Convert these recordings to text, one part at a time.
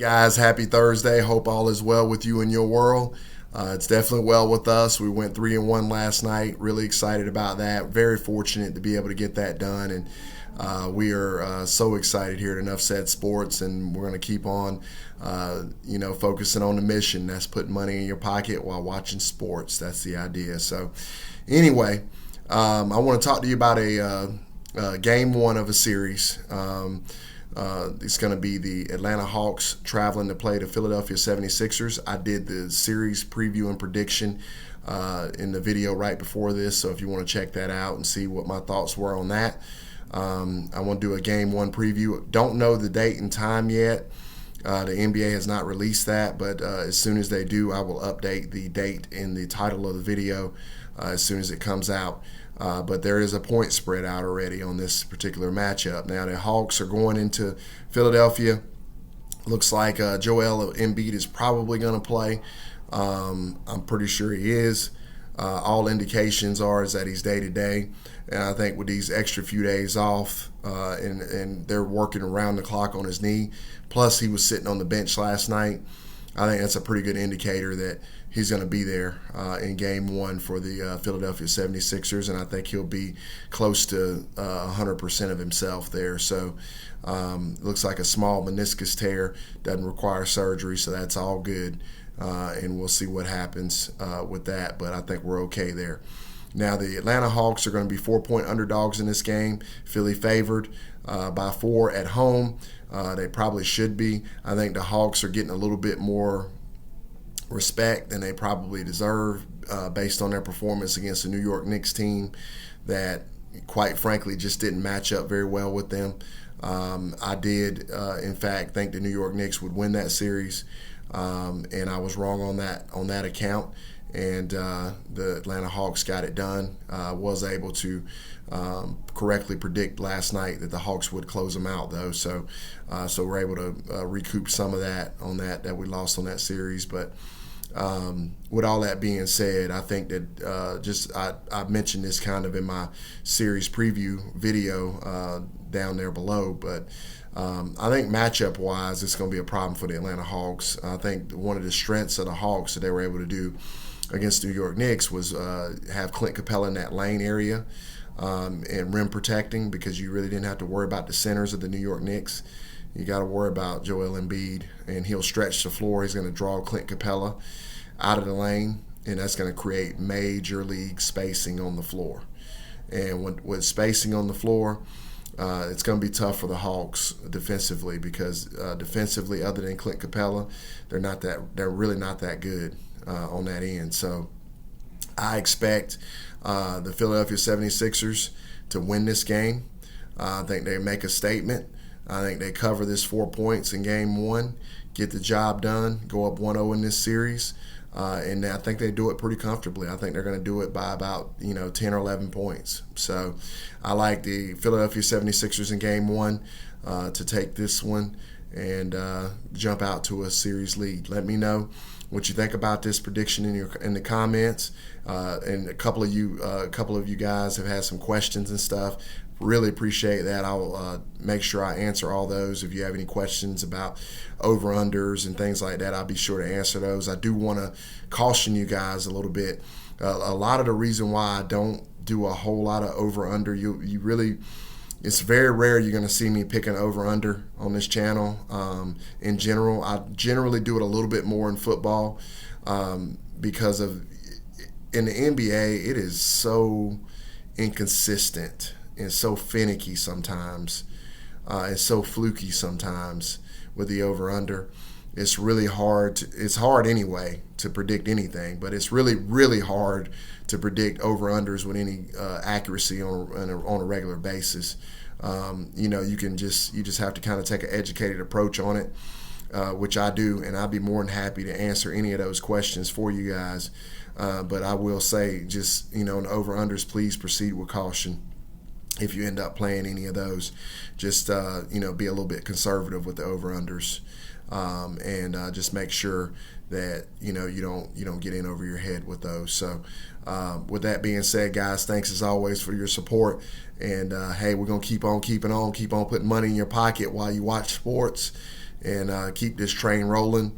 Guys, happy Thursday. Hope all is well with you and your world. It's definitely well with us. We went 3-1 last night. Really excited about that. Very fortunate to be able to get that done, and we are so excited here at Enough Said Sports, and we're going to keep on, focusing on the mission. That's putting money in your pocket while watching sports. That's the idea. So, anyway, I want to talk to you about a game one of a series. It's going to be the Atlanta Hawks traveling to play the Philadelphia 76ers. I did the series preview and prediction in the video right before this, so if you want to check that out and see what my thoughts were on that. I want to do a game one preview. Don't know the date and time yet. The NBA has not released that, but as soon as they do, I will update the date in the title of the video as soon as it comes out. But there is a point spread out already on this particular matchup. Now, the Hawks are going into Philadelphia. Looks like Joel Embiid is probably going to play. I'm pretty sure he is. All indications is that he's day-to-day. And I think with these extra few days off, and they're working around the clock on his knee, plus he was sitting on the bench last night, I think that's a pretty good indicator that he's going to be there in game one for the Philadelphia 76ers, and I think he'll be close to 100% of himself there. So looks like a small meniscus tear, doesn't require surgery, so that's all good, and we'll see what happens with that, but I think we're okay there. Now, the Atlanta Hawks are going to be 4-point underdogs in this game. Philly favored by 4 at home. They probably should be. I think the Hawks are getting a little bit more respect than they probably deserve based on their performance against the New York Knicks team that, quite frankly, just didn't match up very well with them. I did, in fact, think the New York Knicks would win that series, and I was wrong on that account. And the Atlanta Hawks got it done. Was able to correctly predict last night that the Hawks would close them out, though. So we're able to recoup some of that we lost on that series. But with all that being said, I think that I mentioned this kind of in my series preview video down there below, but I think matchup-wise, it's going to be a problem for the Atlanta Hawks. I think one of the strengths of the Hawks that they were able to do against the New York Knicks was have Clint Capella in that lane area and rim protecting, because you really didn't have to worry about the centers of the New York Knicks. You got to worry about Joel Embiid, and he'll stretch the floor. He's going to draw Clint Capella out of the lane, and that's going to create major league spacing on the floor. And with spacing on the floor, it's going to be tough for the Hawks defensively, because defensively, other than Clint Capella, they're really not that good on that end. So I expect the Philadelphia 76ers to win this game. I think they make a statement. I think they cover this 4 points in game one, get the job done, go up 1-0 in this series, and I think they do it pretty comfortably. I think they're going to do it by about 10 or 11 points. So I like the Philadelphia 76ers in game one to take this one and jump out to a series lead. Let me know what you think about this prediction in the comments. And a couple of you guys have had some questions and stuff. Really appreciate that. I'll make sure I answer all those. If you have any questions about over-unders and things like that, I'll be sure to answer those. I do want to caution you guys a little bit. A lot of the reason why I don't do a whole lot of over-under, it's very rare you're going to see me pick an over-under on this channel. In general, I generally do it a little bit more in football because in the NBA, it is so inconsistent and so finicky sometimes, and so fluky sometimes with the over-under. It's really hard. It's hard anyway to predict anything, but it's really, really hard to predict over-unders with any accuracy on a regular basis. You just have to kind of take an educated approach on it, which I do, and I'd be more than happy to answer any of those questions for you guys. But I will say, just in over-unders, please proceed with caution. If you end up playing any of those, just be a little bit conservative with the over-unders, and just make sure that you don't get in over your head with those. So with that being said, guys, thanks as always for your support, and hey, we're gonna keep on keeping on, keep on putting money in your pocket while you watch sports, and keep this train rolling.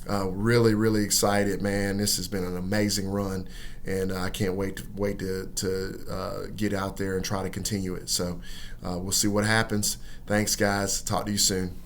Really, really excited, man. This has been an amazing run, and I can't wait to get out there and try to continue it. So we'll see what happens. Thanks, guys. Talk to you soon.